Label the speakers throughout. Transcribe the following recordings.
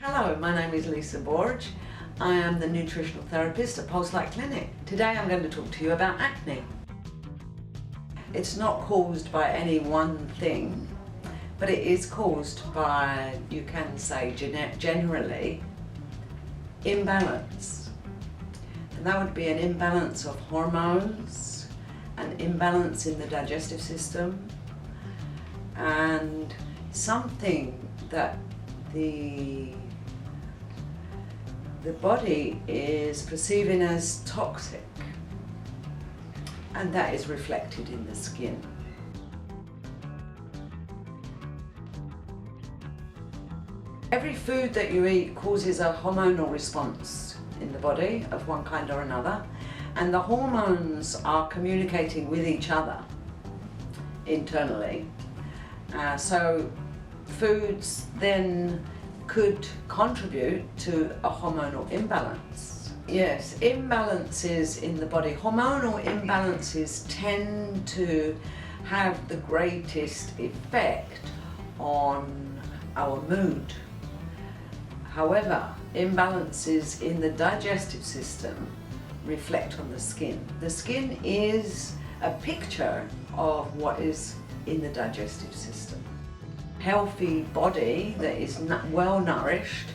Speaker 1: Hello, my name is Lisa Borg. I am the nutritional therapist at Pulse-Light Clinic. Today I'm going to talk to you about acne. It's not caused by any one thing, but it is caused by, you can say generally, imbalance. And that would be an imbalance of hormones, an imbalance in the digestive system, and something that the body is perceiving as toxic, and that is reflected in the skin. Every food that you eat causes a hormonal response in the body of one kind or another, and the hormones are communicating with each other internally. So foods then could contribute to a hormonal imbalance. Yes, imbalances in the body. Hormonal imbalances tend to have the greatest effect on our mood. However, imbalances in the digestive system reflect on the skin. The skin is a picture of what is in the digestive system. Healthy body that is well nourished,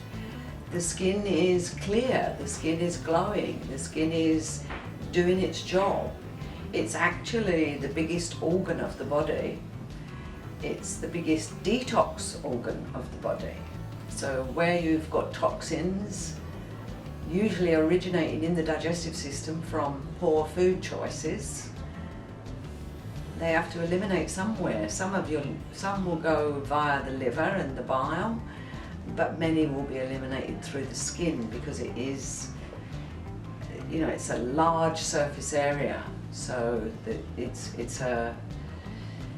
Speaker 1: the skin is clear, the skin is glowing, the skin is doing its job. It's actually the biggest organ of the body. It's the biggest detox organ of the body. So where you've got toxins, usually originating in the digestive system from poor food choices, they have to eliminate somewhere. Some will go via the liver and the bile, but many will be eliminated through the skin because it is, it's a large surface area, so that it's an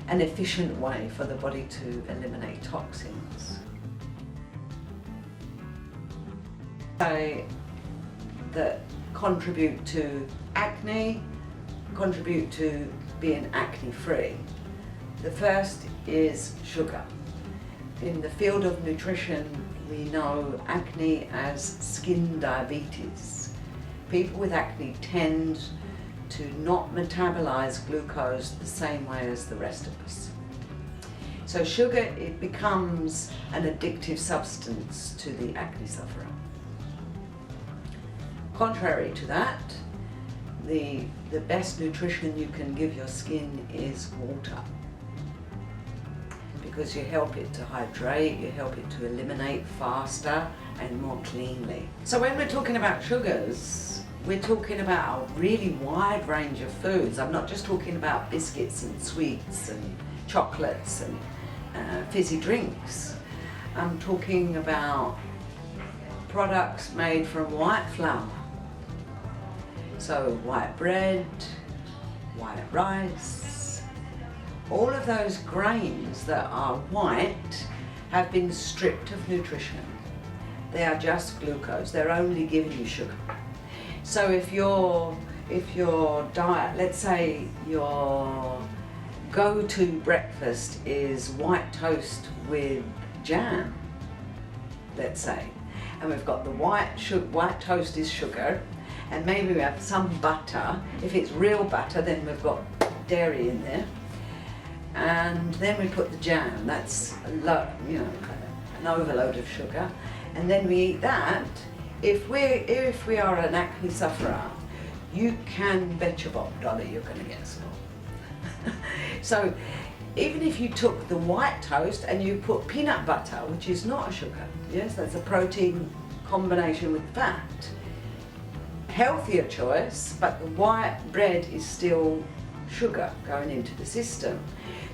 Speaker 1: efficient way for the body to eliminate toxins. That contribute to acne, contribute to being acne free. The first is sugar. In the field of nutrition, we know acne as skin diabetes. People with acne tend to not metabolize glucose the same way as the rest of us. So sugar, it becomes an addictive substance to the acne sufferer. Contrary to that, the best nutrition you can give your skin is water, because you help it to hydrate, you help it to eliminate faster and more cleanly. So when we're talking about sugars, we're talking about a really wide range of foods. I'm not just talking about biscuits and sweets and chocolates and fizzy drinks. I'm talking about products made from white flour. So white bread, white rice, all of those grains that are white have been stripped of nutrition. They are just glucose, they're only giving you sugar. So if your diet, let's say your go-to breakfast is white toast with jam, let's say, and we've got the white toast is sugar, and maybe we have some butter. If it's real butter, then we've got dairy in there. And then we put the jam, that's an overload of sugar. And then we eat that. If we are an acne sufferer, you can bet your bottom dollar you're gonna get small. So even if you took the white toast and you put peanut butter, which is not a sugar, yes, that's a protein combination with fat, healthier choice, but the white bread is still sugar going into the system.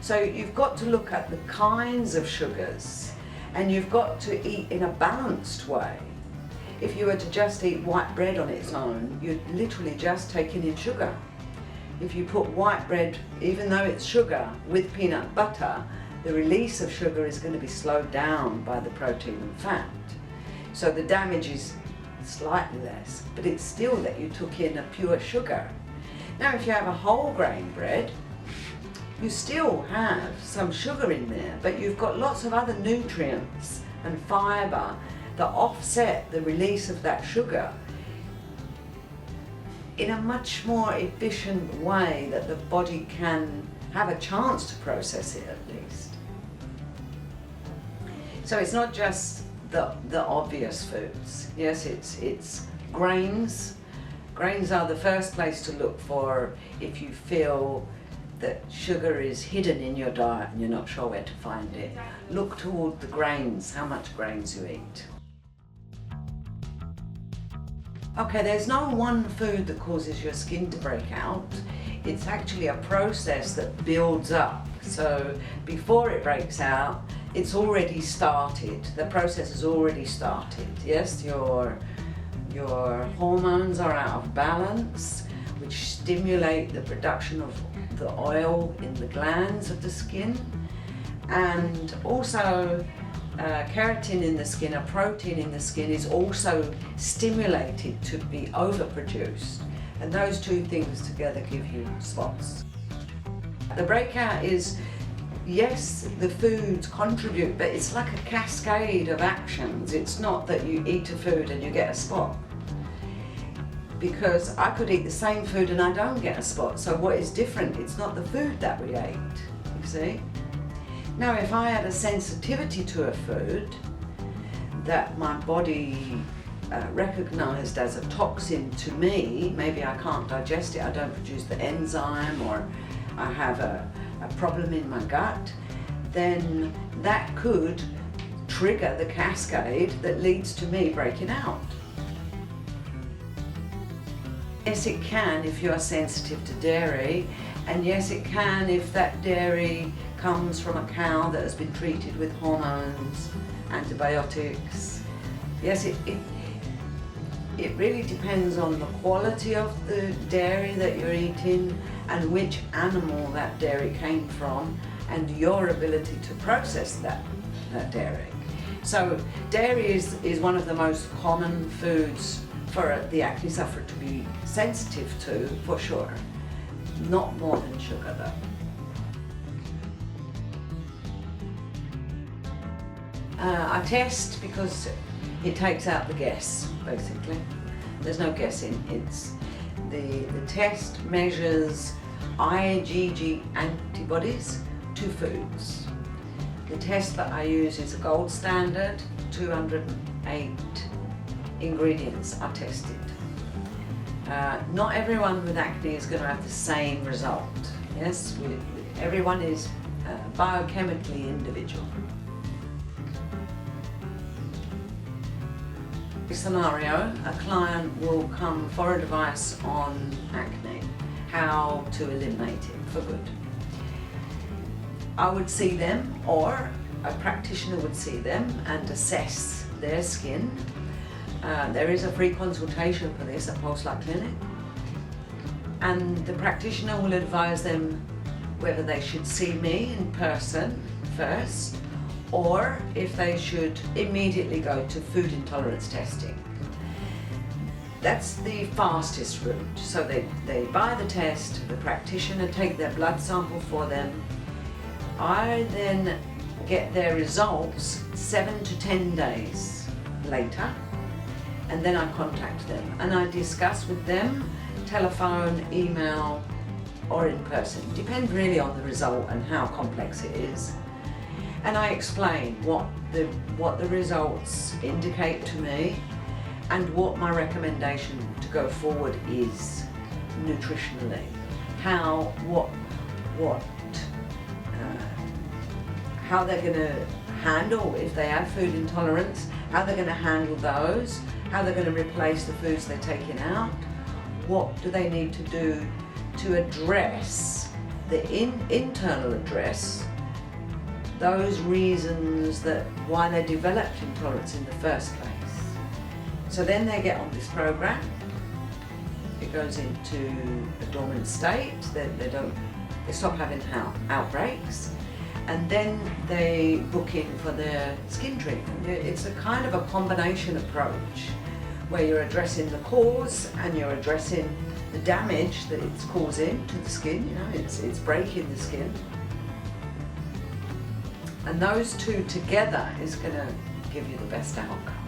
Speaker 1: So you've got to look at the kinds of sugars, and you've got to eat in a balanced way. If you were to just eat white bread on its own, you're literally just taking in sugar. If you put white bread, even though it's sugar, with peanut butter, the release of sugar is going to be slowed down by the protein and fat. So the damage is slightly less, but it's still that you took in a pure sugar. Now if you have a whole grain bread, you still have some sugar in there, but you've got lots of other nutrients and fibre that offset the release of that sugar in a much more efficient way that the body can have a chance to process it at least. So it's not just the obvious foods. Yes, it's grains. Grains are the first place to look for if you feel that sugar is hidden in your diet and you're not sure where to find it. Look toward the grains, how much grains you eat. Okay, there's no one food that causes your skin to break out. It's actually a process that builds up. So before it breaks out, it's already started. The process has already started. Yes, your hormones are out of balance, which stimulate the production of the oil in the glands of the skin, and also keratin in the skin, a protein in the skin, is also stimulated to be overproduced, and those two things together give you spots. The breakout is, yes, the foods contribute, but it's like a cascade of actions. It's not that you eat a food and you get a spot, because I could eat the same food and I don't get a spot. So what is different? It's not the food that we ate, you see. Now, if I had a sensitivity to a food that my body recognized as a toxin to me, maybe I can't digest it, I don't produce the enzyme, or I have a problem in my gut, then that could trigger the cascade that leads to me breaking out. Yes, it can if you are sensitive to dairy, and yes, it can if that dairy comes from a cow that has been treated with hormones, antibiotics. Yes, it really depends on the quality of the dairy that you're eating and which animal that dairy came from, and your ability to process that dairy. So dairy is one of the most common foods for the acne sufferer to be sensitive to, for sure. Not more than sugar though. I test because it takes out the guess, basically. There's no guessing. It's the test measures IgG antibodies to foods. The test that I use is a gold standard. 208 ingredients are tested. Not everyone with acne is going to have the same result. Yes, everyone is biochemically individual. Scenario, a client will come for advice on acne, how to eliminate it for good. I would see them, or a practitioner would see them and assess their skin. There is a free consultation for this at Pulse Light Clinic, and the practitioner will advise them whether they should see me in person first, or if they should immediately go to food intolerance testing. That's the fastest route. So they buy the test, the practitioner take their blood sample for them. I then get their results 7 to 10 days later, and then I contact them and I discuss with them, telephone, email, or in person. Depends really on the result and how complex it is. And I explain what the results indicate to me and what my recommendation to go forward is nutritionally. How they're going to handle if they have food intolerance, how they're going to handle those, how they're going to replace the foods they're taking out, what do they need to do to address the internal address those reasons that why they developed intolerance in the first place. So then they get on this program. It goes into a dormant state. They stop having outbreaks, and then they book in for their skin treatment. It's a kind of a combination approach where you're addressing the cause and you're addressing the damage that it's causing to the skin. You know, it's breaking the skin. And those two together is going to give you the best outcome.